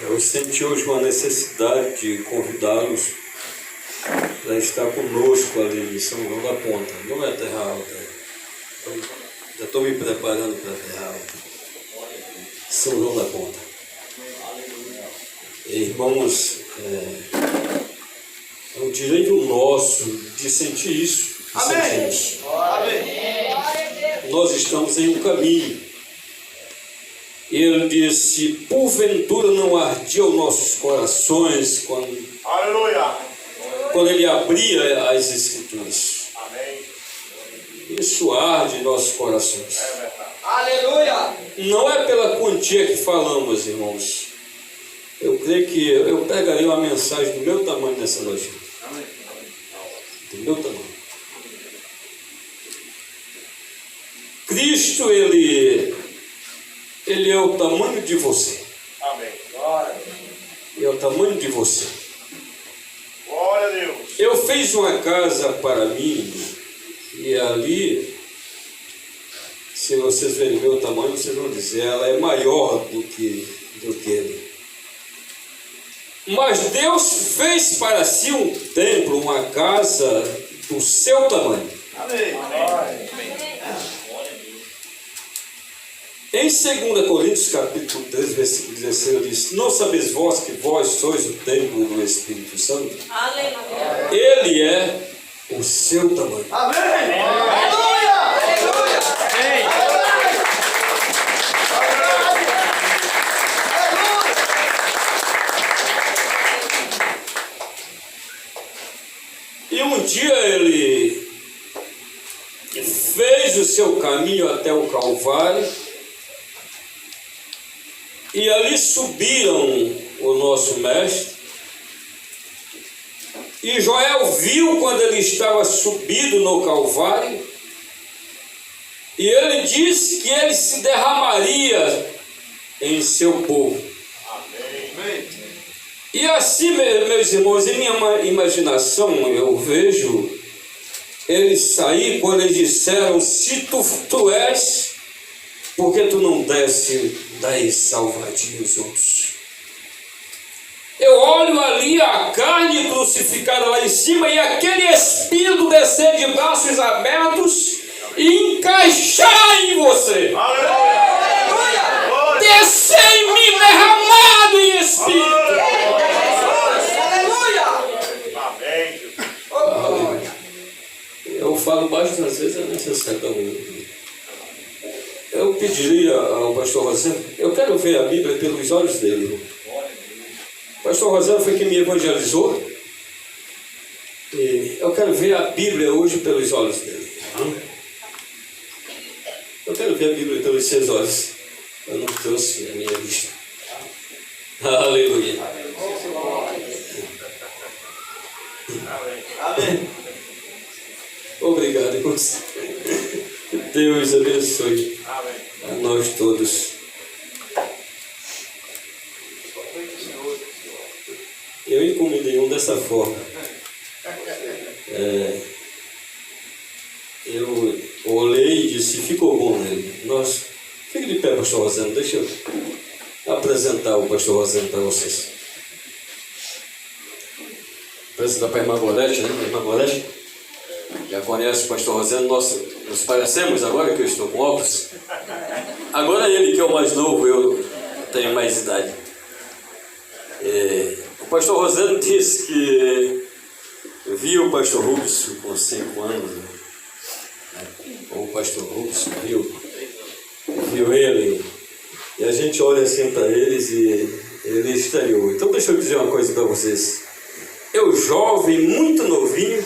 Eu senti hoje uma necessidade de convidá-los para estar conosco ali em São João da Ponta. Não é Terra Alta. Já estou me preparando para Terra Alta. São João da Ponta. Irmãos, é um direito nosso de sentir isso. Amém. Nós estamos em um caminho. Ele disse: porventura não ardia os nossos corações quando ele abria as Escrituras. Amém. Isso arde em nossos corações. É verdade. Aleluia! Não é pela quantia que falamos, irmãos. Eu creio que eu pegaria uma mensagem do meu tamanho nessa noite. Amém. Do meu tamanho. Cristo, ele é o tamanho de você. Amém. Ele é o tamanho de você. Glória a Deus. Eu fiz uma casa para mim e ali, se vocês verem meu tamanho, vocês vão dizer, ela é maior do que ele. Mas Deus fez para si um templo, uma casa do seu tamanho. Amém. Em 2 Coríntios capítulo 3, versículo 16, diz: não sabeis vós que vós sois o templo do Espírito Santo? Aleluia! Ele é o seu tamanho. Amém. Aleluia! Aleluia! E um dia ele fez o seu caminho até o Calvário. E ali subiram o nosso mestre. E Joel viu quando ele estava subido no Calvário. E ele disse que ele se derramaria em seu povo. Amém. E assim, meus irmãos, em minha imaginação, eu vejo eles sair quando eles disseram: se tu és, por que tu não desce daí salvadia os outros? Eu olho ali a carne crucificada lá em cima e aquele Espírito descer de braços abertos e encaixar em você. Aleluia. Descer em mim derramado em Espírito. Amém. Eu falo baixo, às vezes é necessário. Eu pediria ao pastor Rosendo, eu quero ver a Bíblia pelos olhos dele. O pastor Rosendo foi quem me evangelizou. E eu quero ver a Bíblia hoje pelos olhos dele. Eu quero ver a Bíblia pelos seus olhos. Eu não trouxe a minha vista. Aleluia. Amém. Obrigado, irmãos. Deus abençoe Amém. a nós todos. Eu encomendei um dessa forma. Eu olhei e disse: ficou bom nele. Fique de pé, pastor Rosendo. Deixa eu apresentar o pastor Rosendo para vocês. Apresentar para a irmã Gorete, né? A irmã Gorete já conhece o pastor Rosendo. Nós nos parecemos agora que eu estou com óculos. Agora ele que é o mais novo, eu tenho mais idade. O pastor Rosendo disse que viu o pastor Rubens com 5 anos. Né? O pastor Rubens viu ele. E a gente olha assim para eles e ele estranhou. Então deixa eu dizer uma coisa para vocês. Eu jovem, muito novinho,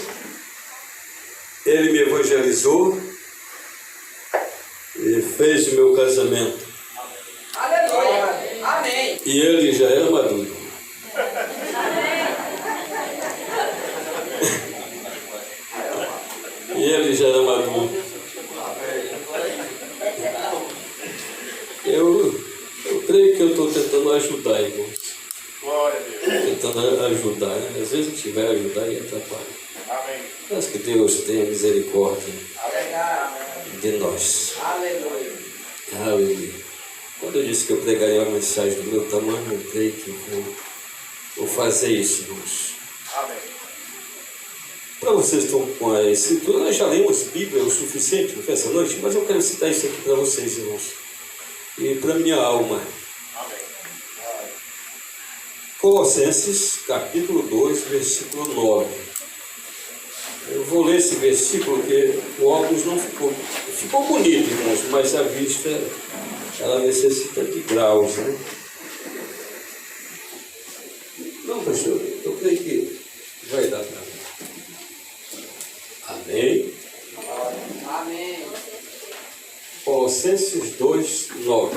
ele me evangelizou e fez o meu casamento. Aleluia! Amém! E ele já era maduro. E ele já era maduro. Eu creio que eu estou tentando ajudar, irmãos. Glória a Deus. Tentando ajudar. Né? Às vezes a gente vai ajudar e atrapalha. Amém. Mas que Deus tenha misericórdia Amém. de nós. Aleluia! Aleluia. Quando eu disse que eu pregaria uma mensagem do meu tamanho, eu creio que vou fazer isso, irmãos. Amém. Para vocês que estão com a escritura, nós já lemos Bíblia o suficiente nessa noite, mas eu quero citar isso aqui para vocês, irmãos, e para minha alma. Amém. Colossenses, capítulo 2, versículo 9. Eu vou ler esse versículo porque o óculos não ficou bonito, irmãos, mas a vista, ela necessita de graus, né? Não, pastor, eu creio que vai dar para mim. Amém? Amém. Colossenses 2, 9.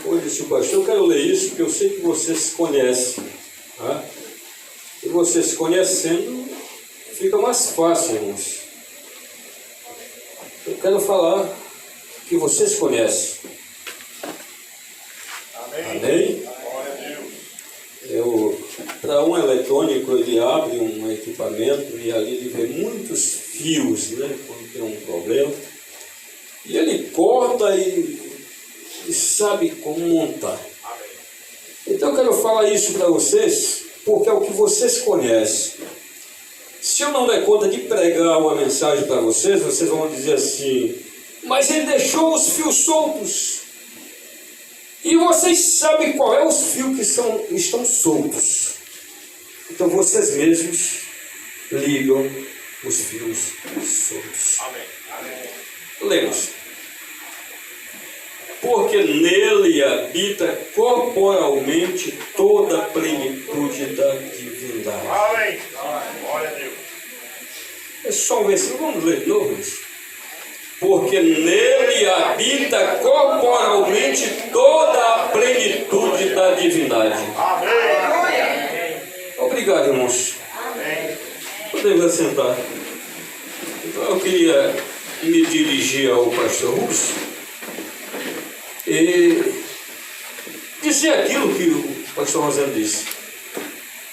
Como disse o pastor, eu quero ler isso porque eu sei que vocês se conhecem. Tá? E vocês se conhecendo, fica mais fácil, irmãos. Eu quero falar que vocês conhecem. Amém. Amém? Glória a Deus. Para um eletrônico, ele abre um equipamento e ali ele vê muitos fios, né, quando tem um problema. E ele corta e sabe como montar. Amém. Então eu quero falar isso para vocês, porque é o que vocês conhecem. Se eu não der conta de pregar uma mensagem para vocês, vocês vão dizer assim, mas ele deixou os fios soltos. E vocês sabem qual é os fios que estão soltos. Então vocês mesmos ligam os fios soltos. Amém. Amém. Lemos. Porque nele habita corporalmente toda a plenitude da divindade. Amém. Glória a Deus. É só um versículo, vamos ler de novo isso. Porque nele habita corporalmente toda a plenitude da divindade. Amém. Obrigado, irmãos. Amém. Podemos assentar. Então eu queria me dirigir ao pastor Russo e dizer aquilo que o pastor Rosendo disse.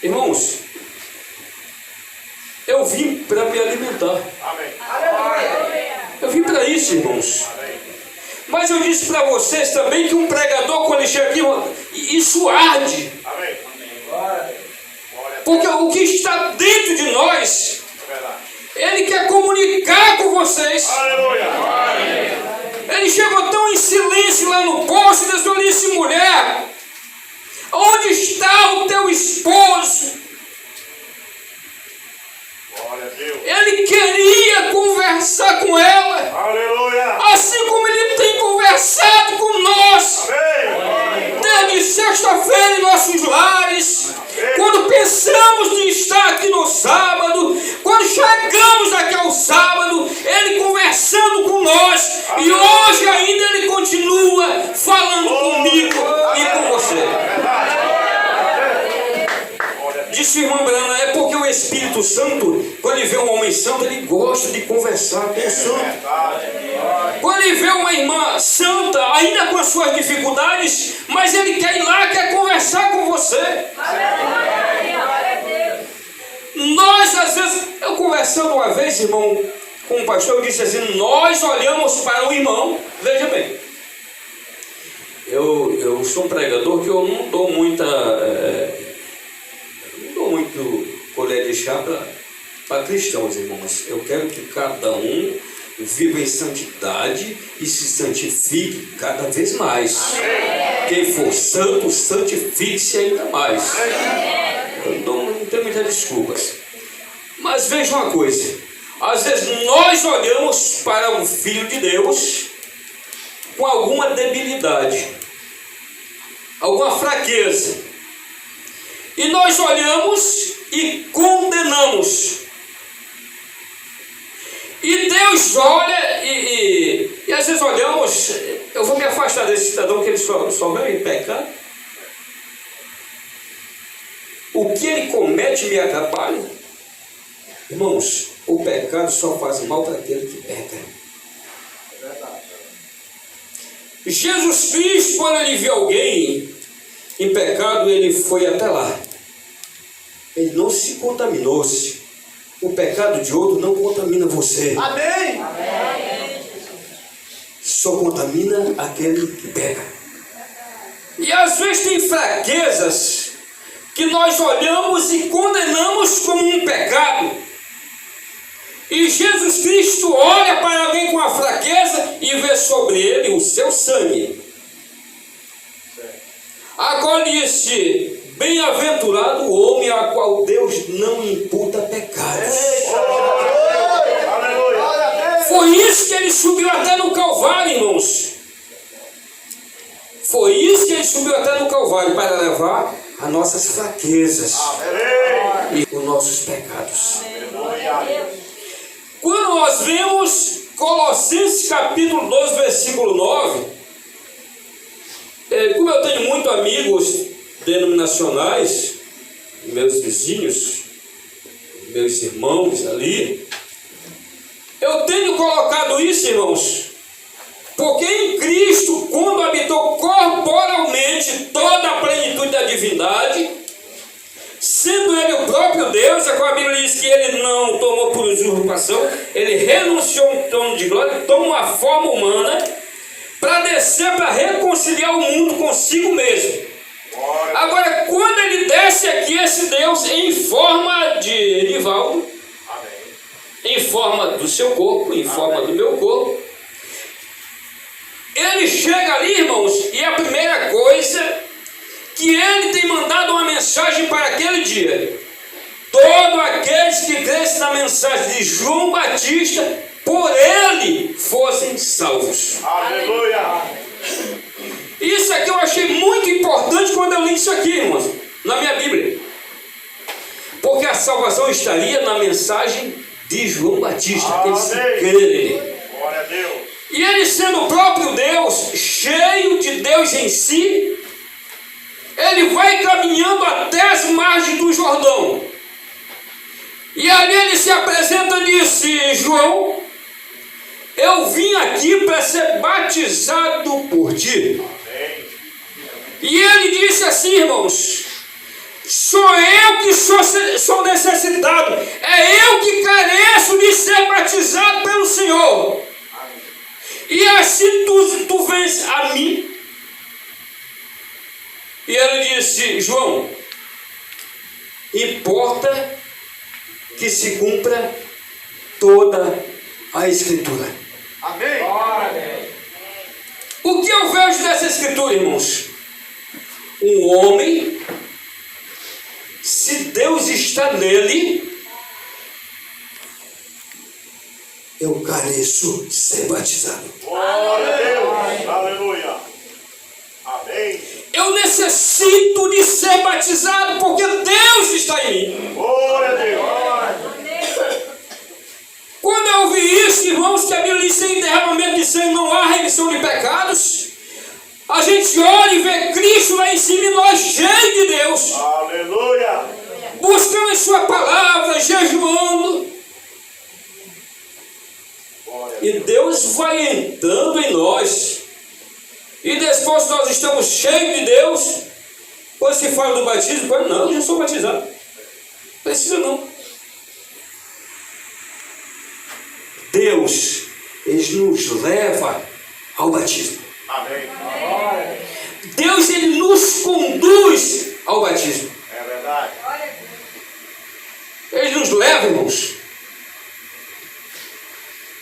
Irmãos, eu vim para me alimentar. Amém. Aleluia. Eu vim para isso, irmãos. Amém. Mas eu disse para vocês também que um pregador, quando ele chega aqui, isso arde. Amém. Glória a Deus. Porque o que está dentro de nós, É verdade. ele quer comunicar com vocês. Aleluia. Ele chegou tão em silêncio lá no poço e Deus disse, mulher, onde está o teu esposo? Glória a Deus. Ele queria conversar com ela, Aleluia. assim como ele tem conversado com nós. Amém. Desde sexta-feira em nossos lares, quando pensamos de estar aqui no sábado, quando chegamos aqui ao sábado, ele conversando com nós, e hoje ainda ele continua falando comigo e com você. Disse o irmão Brana, é porque o Espírito Santo, quando ele vê um homem santo, ele gosta de conversar com o santo. Quando ele vê uma irmã santa, ainda com as suas dificuldades, mas ele quer ir lá, quer conversar com você. Nós, às vezes, eu conversando uma vez, irmão, com um pastor, eu disse assim, nós olhamos para o irmão, veja bem, eu sou um pregador que eu não dou muito colher de chá para cristãos, irmãos. Eu quero que cada um viva em santidade e se santifique cada vez mais. Quem for santo, santifique-se ainda mais. Eu não tenho muitas desculpas. Mas veja uma coisa. Às vezes nós olhamos para um filho de Deus com alguma debilidade, alguma fraqueza. E nós olhamos e condenamos. E Deus olha e às vezes olhamos, eu vou me afastar desse cidadão que ele só veio em pecado. O que ele comete me atrapalha. Irmãos, o pecado só faz mal para aquele que peca. Jesus Cristo, quando ele viu alguém em pecado, ele foi até lá. Ele não se contaminou-se. O pecado de outro não contamina você. Amém. só contamina aquele que pega. E às vezes tem fraquezas que nós olhamos e condenamos como um pecado. E Jesus Cristo olha para alguém com a fraqueza e vê sobre ele o seu sangue. Agora disse: bem-aventurado o homem a qual Deus não imputa pecados. Foi isso que ele subiu até no Calvário, irmãos. Foi isso que ele subiu até no Calvário, para levar as nossas fraquezas e os nossos pecados. Quando nós vemos Colossenses capítulo 12, versículo 9, como eu tenho muitos amigos denominacionais, meus vizinhos, meus irmãos ali, eu tenho colocado isso, irmãos, porque em Cristo, quando habitou corporalmente toda a plenitude da divindade, sendo ele o próprio Deus, a qual a Bíblia diz que ele não tomou por usurpação, ele renunciou ao trono de glória, tomou uma forma humana para descer, para reconciliar o mundo consigo mesmo. Agora, quando ele desce aqui, esse Deus em forma de Nivaldo, em forma do seu corpo, em forma do meu corpo, ele chega ali, irmãos, e a primeira coisa que ele tem mandado uma mensagem para aquele dia: todos aqueles que crescem na mensagem de João Batista, por ele fossem salvos. Aleluia! Isso aqui eu achei muito importante quando eu li isso aqui, irmãos, na minha Bíblia, porque a salvação estaria na mensagem de João Batista, aqueles que creem nele. Glória a Deus! E ele, sendo o próprio Deus, cheio de Deus em si, ele vai caminhando até as margens do Jordão. E ali ele se apresenta e disse: João, eu vim aqui para ser batizado por ti. E ele disse assim, irmãos: sou eu que sou necessitado, é eu que careço de ser batizado pelo Senhor. E assim tu vens a mim. E ele disse: João, importa que se cumpra toda a Escritura. Amém! O que eu vejo dessa Escritura, irmãos? Um homem, se Deus está nele, eu careço de ser batizado. Glória a Deus! Aleluia! Amém! Eu necessito de ser batizado porque Deus está em mim. Glória a Deus! Quando eu ouvi isso, irmãos, que a Bíblia diz: sem derramamento de sangue não há remissão de pecados, a gente olha e vê Cristo lá em cima e nós cheios de Deus, Aleluia! buscando a sua palavra, jejuando. E Deus vai entrando em nós. E depois nós estamos cheios de Deus. Quando se fala do batismo, não, eu já sou batizado. Precisa não. Deus, ele nos leva ao batismo. Amém! Deus, ele nos conduz ao batismo. É verdade! Ele nos leva, irmãos.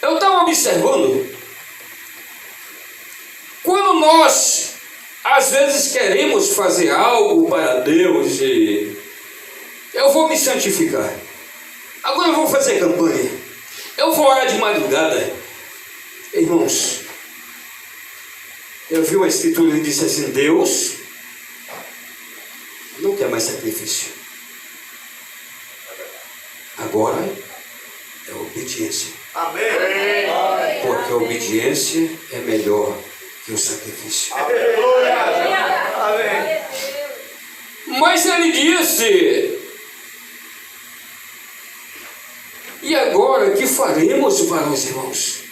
Eu estava observando, quando nós às vezes queremos fazer algo para Deus e eu vou me santificar, agora eu vou fazer campanha, eu vou orar de madrugada. Irmãos, eu vi uma escritura que disse assim: Deus não quer mais sacrifício, agora é obediência. Amém! Porque a obediência é melhor que o sacrifício. Aleluia! Amém! Mas ele disse: e agora que faremos, varões e irmãos?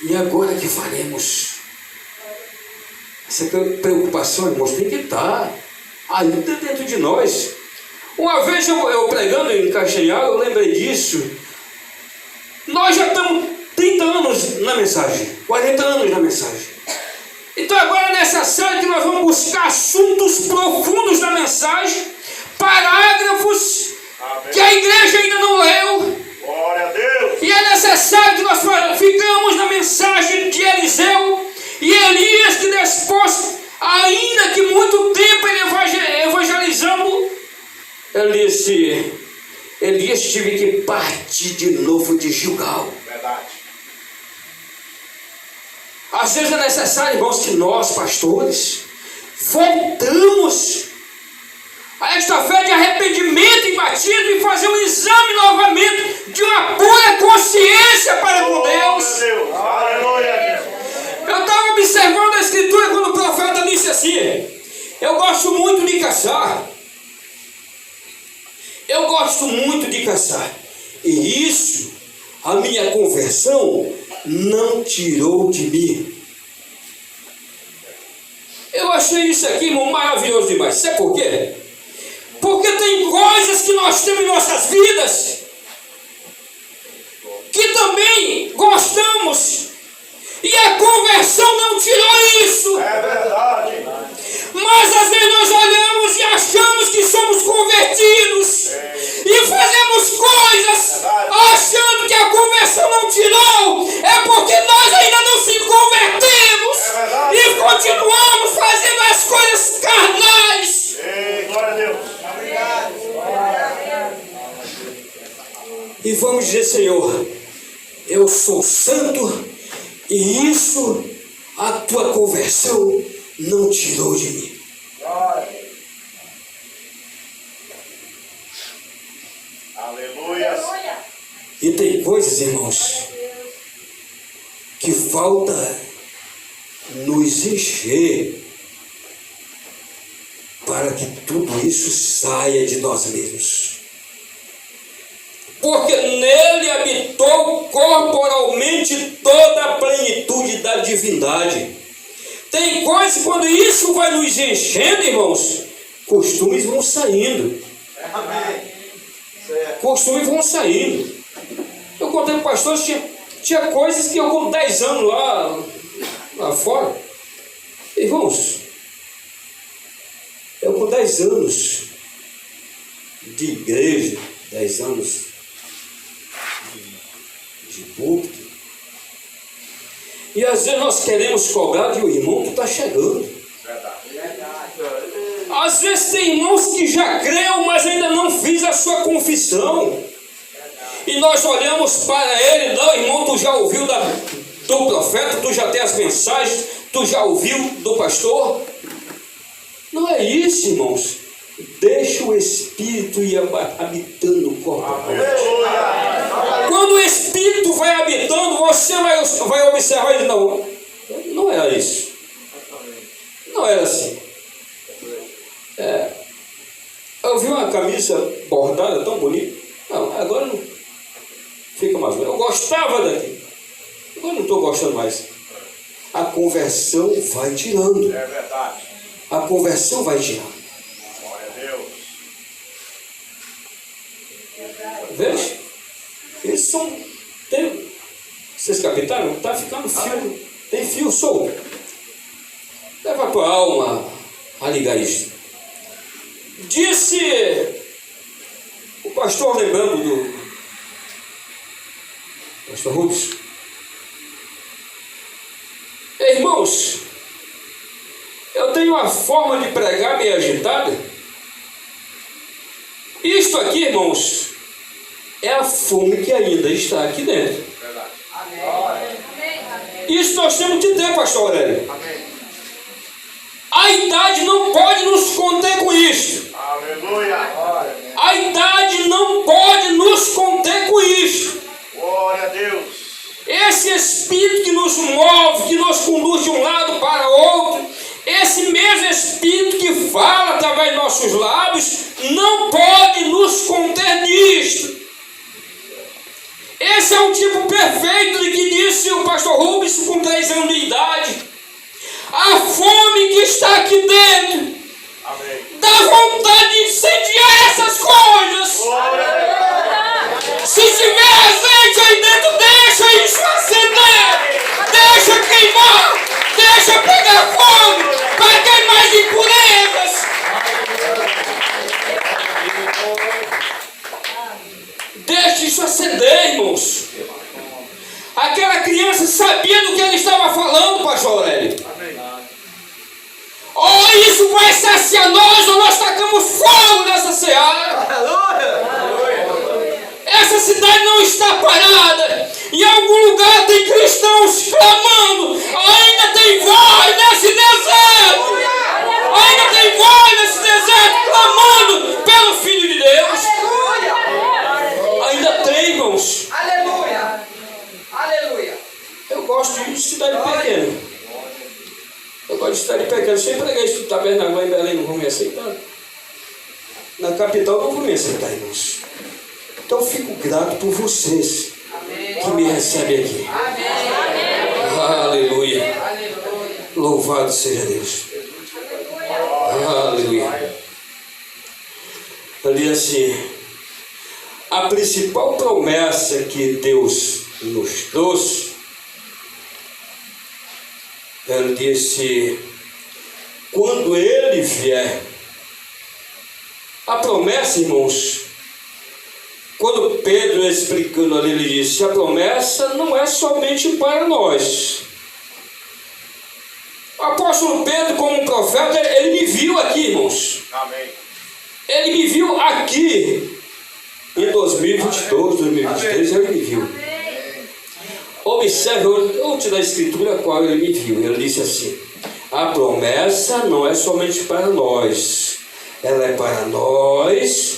E agora que faremos? Essa preocupação, irmãos, tem que estar ali dentro de nós. Uma vez eu pregando em Castanhal, eu lembrei disso. Nós já estamos 30 30 anos na mensagem, 40 anos na mensagem. Então agora é necessário que nós vamos buscar assuntos profundos da mensagem, parágrafos que a igreja ainda não leu. Glória a Deus. E é necessário que nós ficamos na mensagem de Eliseu e Elias, que depois, ainda que muito tempo ele evangelizando, Elias teve que partir de novo de Gilgal. Verdade. Às vezes é necessário, irmãos, que nós, pastores, voltamos a esta fé de arrependimento e batismo e fazer um exame novamente de uma pura consciência para com Deus. Aleluia. Eu estava observando a escritura quando o profeta disse assim: eu gosto muito de caçar. Eu gosto muito de caçar. E isso, a minha conversão, não tirou de mim. Eu achei isso aqui, irmão, maravilhoso demais. Sabe por quê? Porque tem coisas que nós temos em nossas vidas que também gostamos. E a conversão não tirou isso. É verdade. Mas às vezes nós olhamos e achamos que somos convertidos. E fazemos coisas achando que a conversão não tirou. É porque nós ainda não se convertemos. E continuamos fazendo as coisas carnais. Ei, glória a Deus. E vamos dizer: Senhor, eu sou santo, e isso, a tua conversão não tirou de mim. Aleluia. E tem coisas, irmãos, que falta nos encher para que tudo isso saia de nós mesmos. Porque nele habitou corporalmente toda a plenitude da divindade. Tem coisas, quando isso vai nos enchendo, irmãos, costumes vão saindo. Amém. Costumes vão saindo. Eu contei para o pastor, tinha coisas que eu com 10 anos lá fora. Irmãos, eu com 10 anos de igreja, 10 anos de púlpito, e às vezes nós queremos cobrar de um irmão que está chegando. Às vezes tem irmãos que já creu, mas ainda não fez a sua confissão. E nós olhamos para ele: não, irmão, tu já ouviu do profeta, tu já tem as mensagens, tu já ouviu do pastor. Não é isso, irmãos. Deixa o Espírito ir habitando o corpo. Quando o Espírito vai habitando, você vai observar e dizer: não era isso. Não era assim. Eu vi uma camisa bordada tão bonita. Não, agora não fica mais. Eu gostava daqui. Agora não estou gostando mais. A conversão vai tirando. É verdade. A conversão vai tirando. Glória a Deus. Veja, eles são. Vocês captaram? Está ficando fio. Tem fio solto. Leva a tua alma a ligar isso. Disse o pastor, lembrando do pastor Rubens: irmãos, eu tenho uma forma de pregar meio agitada. Isto aqui, irmãos, é a fome que ainda está aqui dentro. Isso nós temos que ter, pastor Aurélio. A idade não pode nos conter com isto. Aleluia. A idade não pode nos conter com isto. Glória a Deus. Esse Espírito que nos move, que nos conduz de um lado para outro, esse mesmo Espírito que fala através de nossos lábios, não pode nos conter disto. Esse é um tipo perfeito de que disse o pastor Rubens com 3 anos de idade. A fome que está aqui dentro, Amém. dá vontade de incendiar essas coisas. Glória a Deus. Se tiver azeite aí dentro, deixa isso acender. isso vai saciar nós ou nós tacamos fogo nessa seara. Essa cidade não está parada. Em algum lugar tem cristãos clamando. Ainda tem voz nesse deserto. Ainda tem voz nesse deserto clamando pelo Filho de Deus. Ainda tem, irmãos. Aleluia. Aleluia. Eu gosto de cidade pequena. Eu gosto de cidade pequena. Sempre preguei isso do Tabernáculo em Belém, não vou me aceitar. Na capital não vou me aceitar, irmãos. Então eu fico grato por vocês que me recebem aqui. Aleluia. Louvado seja Deus. Aleluia. Ali assim, a principal promessa que Deus nos trouxe, ele disse, quando Ele vier, a promessa, irmãos, quando Pedro explicando ali, ele disse, a promessa não é somente para nós. O apóstolo Pedro, como profeta, ele me viu aqui, irmãos. Amém. Ele me viu aqui em 2022, 2023, ele me viu. Observe, eu vou te dar a escritura a qual ele me viu. Ele disse assim, a promessa não é somente para nós, ela é para nós,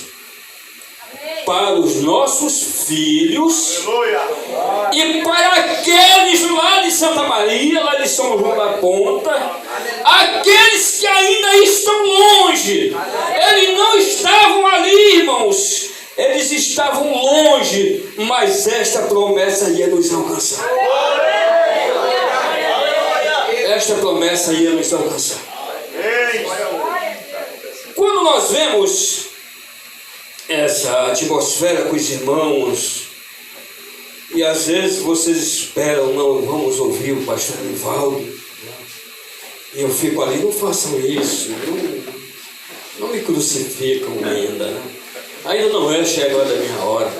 para os nossos filhos. Aleluia. E para aqueles lá de Santa Maria, lá de São João da Ponta, aqueles que ainda estão longe, eles não estavam ali, irmãos, eles estavam longe, mas esta promessa ia nos alcançar. Esta promessa ia nos alcançar. Quando nós vemos essa atmosfera com os irmãos, e às vezes vocês esperam, não, vamos ouvir o pastor Nivaldo, e eu fico ali, não façam isso, não me crucificam ainda, né? Ainda não é chegada a minha hora.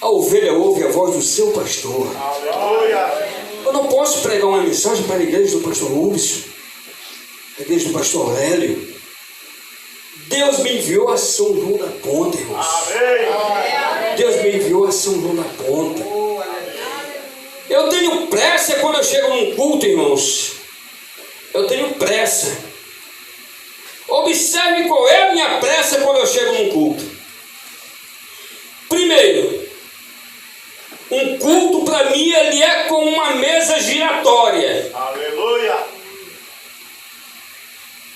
A ovelha ouve a voz do seu pastor. Aleluia. Eu não posso pregar uma mensagem para a igreja do pastor Rubens, a igreja do pastor Aurélio. Deus me enviou a São João da Ponta, irmãos. Amém. Deus me enviou a São João da Ponta. Eu tenho pressa quando eu chego num culto, irmãos. Eu tenho pressa. Observe qual é a minha pressa quando eu chego num culto. Primeiro, um culto para mim ele é como uma mesa giratória. Aleluia.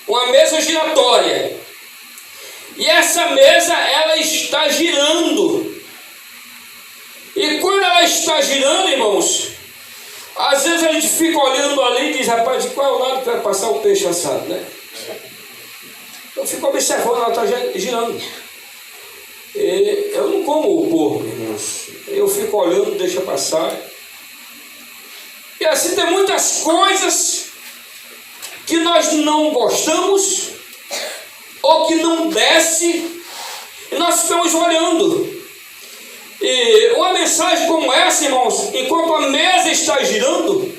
Uma mesa giratória. E essa mesa ela está girando. E quando ela está girando, irmãos, às vezes a gente fica olhando ali e diz, rapaz, de qual lado que vai passar o peixe assado, né? Eu fico observando, ela está girando. E eu não como o porco, irmãos. Eu fico olhando, deixa passar. E assim tem muitas coisas que nós não gostamos, ou que não desce, e nós ficamos olhando. E uma mensagem como essa, irmãos, enquanto a mesa está girando,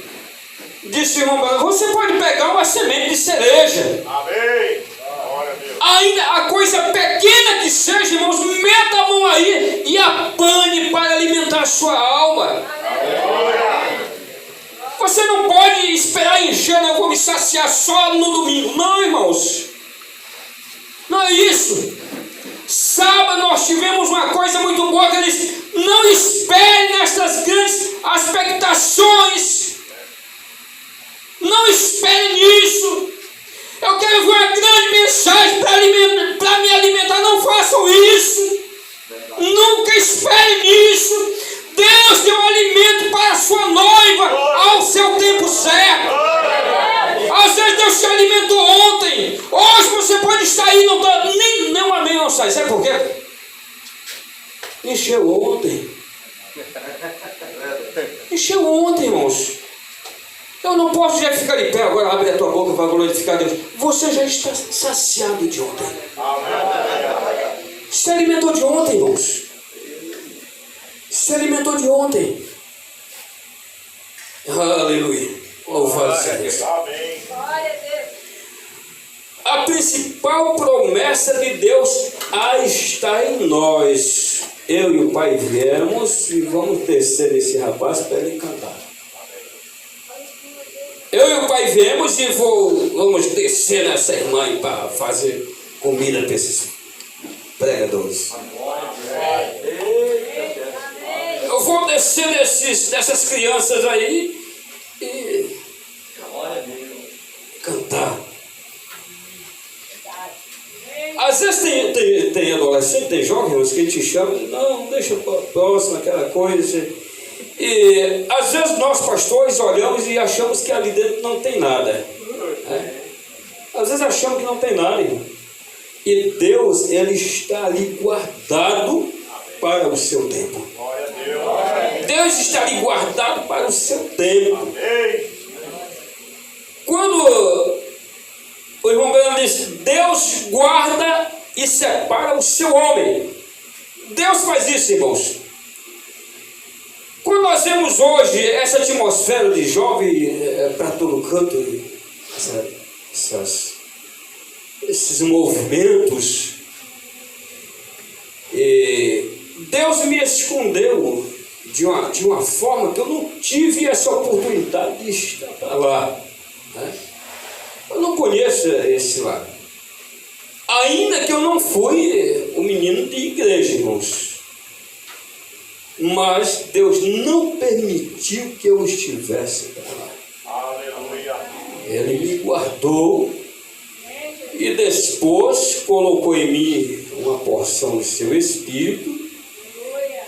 disse o irmão, você pode pegar uma semente de cereja. Amém. Glória a Deus. Ainda a coisa pequena que seja, irmãos, meta a mão aí e apane para alimentar a sua alma. Aleluia. Você não pode esperar encher, eu vou me saciar só no domingo. Não, irmãos. Não é isso. Sábado nós tivemos uma coisa muito boa que ele disse, não espere nestas grandes expectações. Não espere nisso. Eu quero ver uma grande mensagem para me alimentar. Não façam isso. Nunca espere nisso. Deus deu alimento para a sua noiva ao seu tempo certo. Às vezes Deus te alimentou ontem. Hoje você pode estar aí, não tá, nem um amém não sai. Sabe por quê? Encheu ontem. Encheu ontem, irmãos. Eu não posso já ficar de pé agora, abre a tua boca para glorificar Deus. Você já está saciado de ontem. Se alimentou de ontem, irmãos. Se alimentou de ontem. Aleluia. Louvado seja Deus. Amém. Glória a Deus. principal promessa de Deus está em nós. Eu e o pai viemos e vamos descer esse rapaz para ele cantar. Eu e o pai viemos e vamos descer nessa irmã para fazer comida para esses pregadores. Eu vou descer dessas crianças aí e cantar. Às vezes tem adolescente, tem jovens que te chamam, não, deixa próximo, aquela coisa. E às vezes nós pastores olhamos e achamos que ali dentro não tem nada. Né? Às vezes achamos que não tem nada, irmão. E Deus, Ele está ali guardado para o seu tempo. Deus está ali guardado para o seu tempo. Quando o irmão Branham diz, Deus guarda e separa o seu homem. Deus faz isso, irmãos. Quando nós vemos hoje essa atmosfera de jovem para todo canto, esses movimentos, Deus me escondeu de uma forma que eu não tive essa oportunidade de estar lá. Né? Eu não conheço esse lado. Ainda que eu não fui um menino de igreja, irmãos. Mas Deus não permitiu que eu estivesse lá. Aleluia. Ele me guardou e depois colocou em mim uma porção do seu Espírito.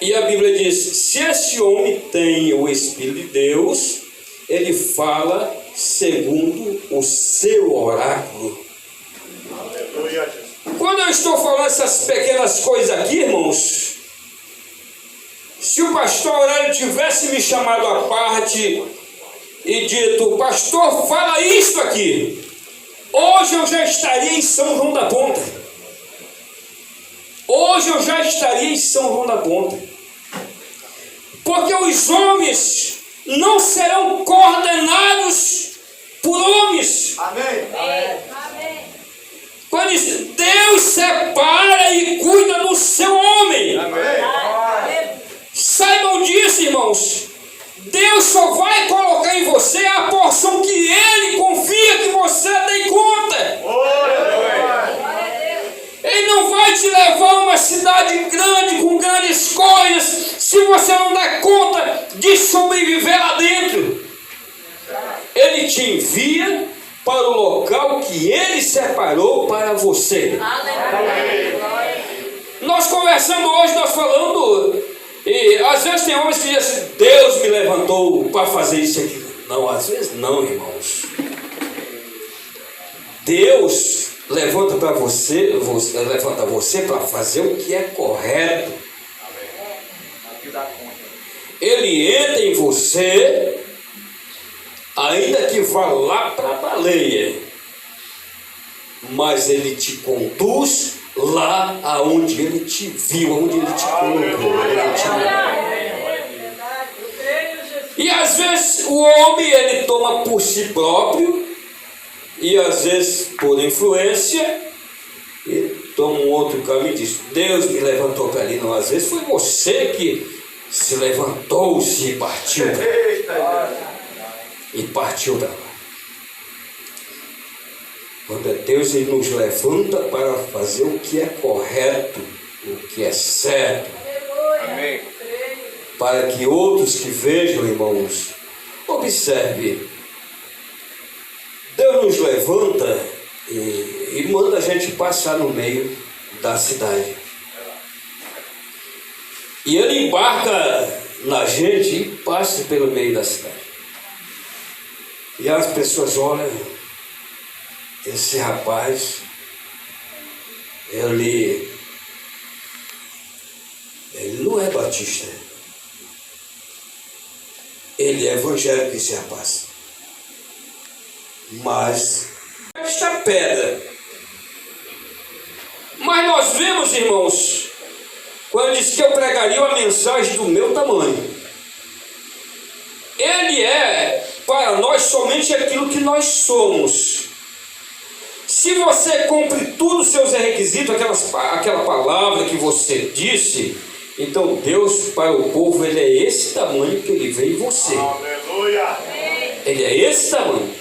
E a Bíblia diz, se esse homem tem o Espírito de Deus, ele fala segundo o seu oráculo. Aleluia, Jesus. Quando eu estou falando essas pequenas coisas aqui, irmãos, se o pastor Aurélio tivesse me chamado à parte e dito, pastor, fala isto aqui, hoje eu já estaria em São João da Ponta. Hoje eu já estaria em São João da Ponta. Porque os homens não serão coordenados por homens. Amém. Quando diz, Deus separa e cuida do seu homem. Amém. Saibam disso, irmãos. Deus só vai colocar em você a porção que Ele confia que você dê conta. Ele não vai te levar a uma cidade grande com grandes coisas se você não der conta de sobreviver lá dentro. Ele te envia para o local que Ele separou para você. Nós conversando hoje, nós falando, e às vezes tem homens que dizem assim, Deus me levantou para fazer isso aqui. Não, às vezes não, irmãos. Deus levanta para você para fazer o que é correto. Ele entra em você, ainda que vá lá para a baleia, mas ele te conduz lá aonde ele te viu, aonde ele te colocou. E às vezes o homem ele toma por si próprio, e às vezes por influência, ele toma um outro caminho e diz, Deus me levantou para ali. Não, às vezes foi você que se levantou-se e partiu para lá. E partiu para lá. Quando é Deus, Ele nos levanta para fazer o que é correto, o que é certo. Amém. Para que outros que vejam, irmãos, observe. Deus nos levanta e manda a gente passar no meio da cidade. E Ele embarca na gente e passa pelo meio da cidade. E as pessoas olham, esse rapaz, ele não é batista. Ele é evangélico, esse rapaz. Mas esta pedra. Mas nós vemos, irmãos, quando diz que eu pregaria uma mensagem do meu tamanho. Ele é para nós somente aquilo que nós somos. Se você cumpre tudo os seus requisitos, aquela palavra que você disse, então Deus para o povo, ele é esse tamanho que ele vê em você. Aleluia. Ele é esse tamanho.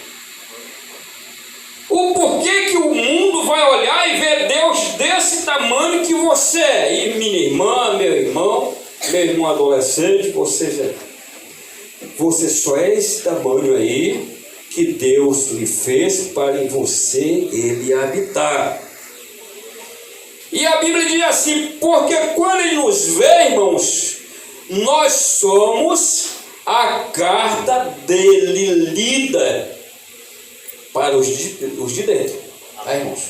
O porquê que o mundo vai olhar e ver Deus desse tamanho que você é? E minha irmã, meu irmão adolescente, você só é esse tamanho aí que Deus lhe fez para em você ele habitar. E a Bíblia diz assim, porque quando ele nos vê, irmãos, nós somos a carta dele lida para os de dentro. Tá, irmãos?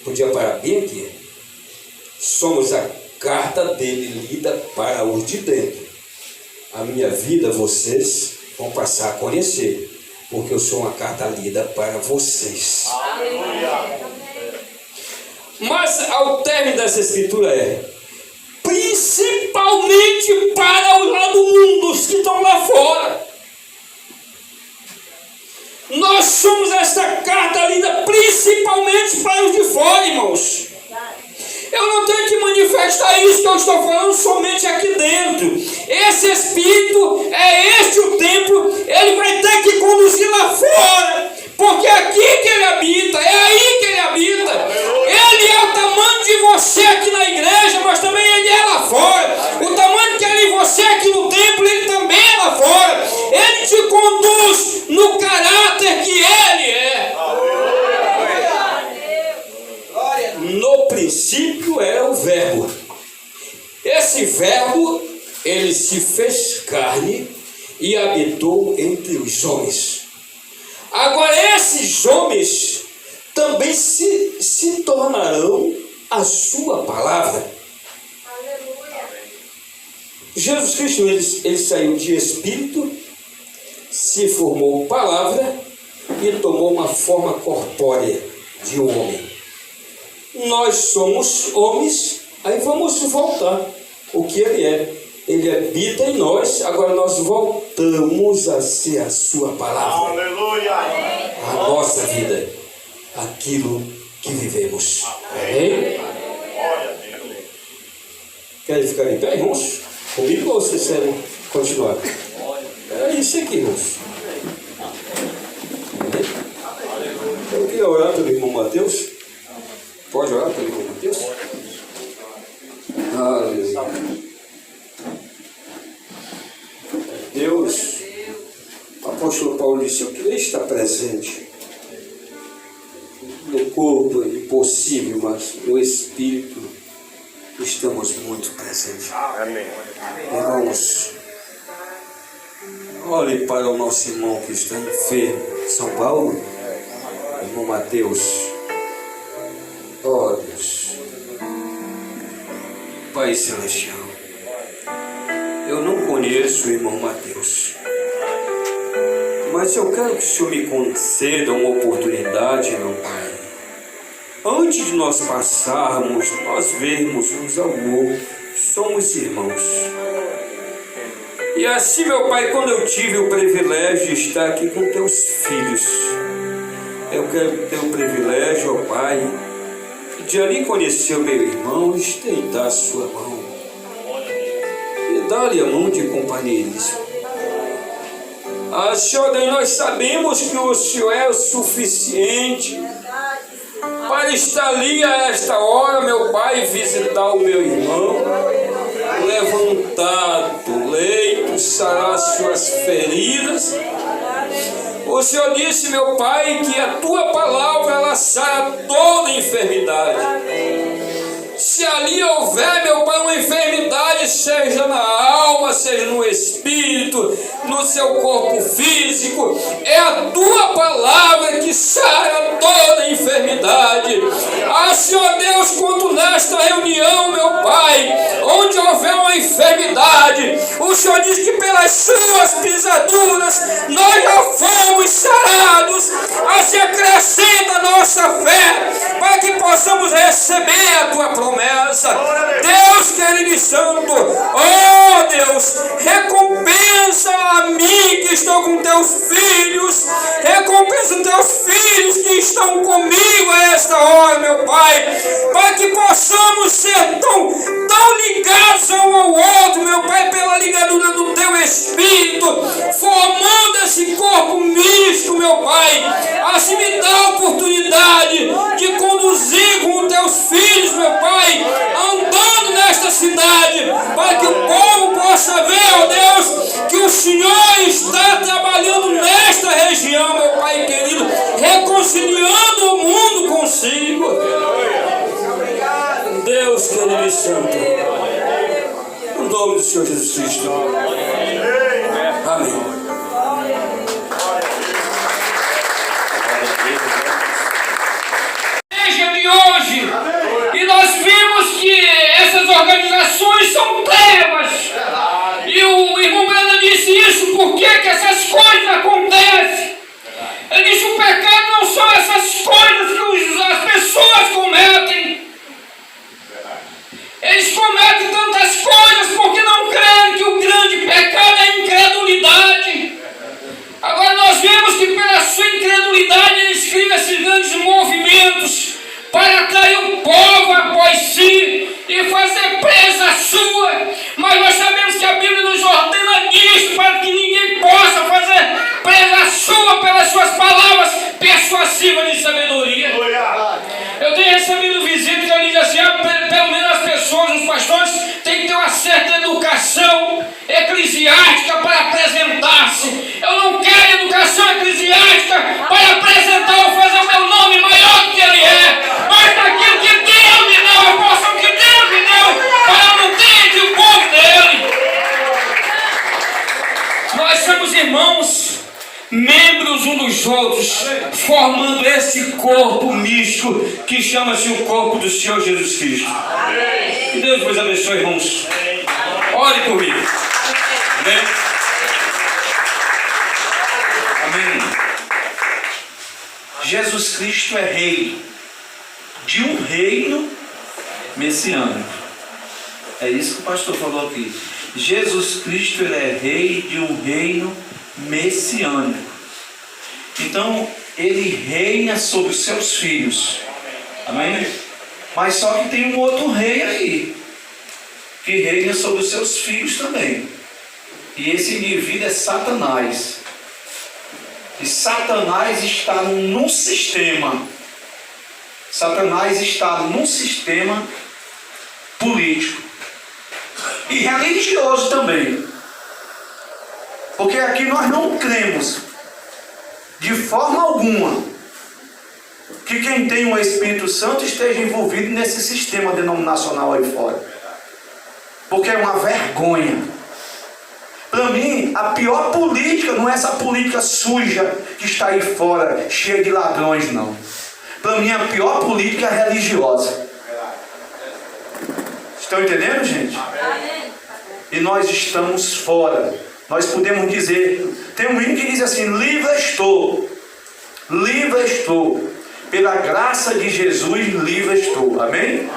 Podia parar bem aqui. Somos a carta dele lida para os de dentro. A minha vida vocês vão passar a conhecer, porque eu sou uma carta lida para vocês. Aleluia. Mas ao término dessa escritura principalmente para os lá do mundo, os que estão lá fora. Nós somos esta carta lida principalmente para os de fora, irmãos. Eu não tenho que manifestar isso que eu estou falando somente aqui dentro. Esse Espírito é este o templo, ele vai ter que conduzir lá fora, porque é aqui que ele habita, é aí que ele habita. Ele é o tamanho de você aqui na igreja, mas também ele é lá fora. O tamanho que ele é em você aqui no templo, ele também é lá fora. Ele te conduz no caráter que ele é. No princípio era o verbo. Esse verbo, ele se fez carne e habitou entre os homens. Agora esses homens também se tornarão a sua palavra. Jesus Cristo, ele saiu de espírito, se formou palavra e tomou uma forma corpórea de um homem. Nós somos homens, aí vamos voltar o que ele é. Ele habita em nós, agora nós voltamos a ser a sua palavra. Aleluia. A nossa vida, aquilo que vivemos. Amém? Querem ficar em pé, irmãos? Comigo ou vocês querem continuar? É isso aqui, irmãos. Eu queria orar pelo irmão Mateus. Pode orar pelo irmão Mateus? Aleluia. Deus, o apóstolo Paulo disse, eu queria estar presente. No corpo é impossível, mas no espírito estamos muito presentes. Amém. Irmãos, olhe para o nosso irmão que está enfermo, São Paulo, irmão Mateus. Ó Deus, Pai Celestial, eu não conheço o irmão Mateus, mas eu quero que o Senhor me conceda uma oportunidade, meu Pai. Antes de nós passarmos, nós vermos uns ao outro, somos irmãos. E assim, meu Pai, quando eu tive o privilégio de estar aqui com teus filhos, eu quero ter o privilégio, ó Pai, de ali conhecer o meu irmão e estreitar a sua mão e dar-lhe a mão de companheirismo. Senhor Deus, nós sabemos que o Senhor é o suficiente para estar ali a esta hora, meu Pai, visitar o meu irmão, levantar do leito, sarar as suas feridas. O Senhor disse, meu Pai, que a tua palavra ela sara toda enfermidade. Se ali houver, meu Pai, uma enfermidade, seja na alma, seja no espírito, no seu corpo físico, é a tua palavra que sara toda enfermidade. Senhor Deus, quanto nesta reunião, meu Pai, onde houver uma enfermidade, o Senhor diz que pelas suas pisaduras nós já fomos sarados. Assim acrescenta a nossa fé, para que possamos receber a tua promessa. Deus querido e santo, oh Deus, recompensa recompensa a mim que estou com teus filhos, recompensa os teus filhos que estão comigo a esta hora, meu Pai, para que possamos ser tão ligados um ao outro, meu Pai, pela ligadura do teu Espírito, formando esse corpo misto, meu Pai. Assim me dá a oportunidade de conduzir com os teus filhos, meu Pai, andando nesta cidade, para que o povo possa ver, ó Deus, que o Senhor está trabalhando nesta região, meu Pai querido, reconciliando o mundo consigo. Deus querido e santo, no nome do Senhor Jesus Cristo. Amém. De hoje, e nós vimos que essas organizações são trevas, e o irmão Brana disse isso. Por que essas coisas acontecem? Ele disse: o pecado não são essas coisas que as pessoas cometem. Eles cometem tantas coisas porque não creem que o grande pecado é a incredulidade. Agora nós vemos que pela sua incredulidade eles criam esses grandes movimentos para atrair o povo após si e fazer presa sua. Mas nós sabemos que a Bíblia nos ordena nisso, para que ninguém possa fazer presa sua pelas suas palavras persuasivas de sabedoria. Eu tenho recebido visita que eu digo assim: pelo menos as pessoas, os pastores, têm que ter uma certa educação eclesiástica para apresentar-se. Eu não quero educação eclesiástica para apresentar ou fazer o meu nome maior do que ele é, mas daquilo que Deus me deu, a porção que Deus me deu, para eu não ter entre o povo dele. Nós somos irmãos, membros uns dos outros, formando esse corpo místico que chama-se o corpo do Senhor Jesus Cristo. Que Deus vos abençoe, irmãos. Ore comigo. Amém. Amém. Jesus Cristo é rei de um reino messiânico. É isso que o pastor falou aqui. Jesus Cristo, ele é rei de um reino messiânico. Então ele reina sobre os seus filhos. Amém? Mas só que tem um outro rei aí, que reina sobre os seus filhos também. E esse indivíduo é Satanás. E Satanás está num sistema. Satanás está num sistema político e religioso também. Porque aqui nós não cremos de forma alguma que quem tem o Espírito Santo esteja envolvido nesse sistema denominacional aí fora. Porque é uma vergonha. Para mim, a pior política não é essa política suja que está aí fora, cheia de ladrões, não. Para mim, a pior política é religiosa. Estão entendendo, gente? E nós estamos fora. Nós podemos dizer, tem um hino que diz assim: livre estou, pela graça de Jesus, livre estou. Amém?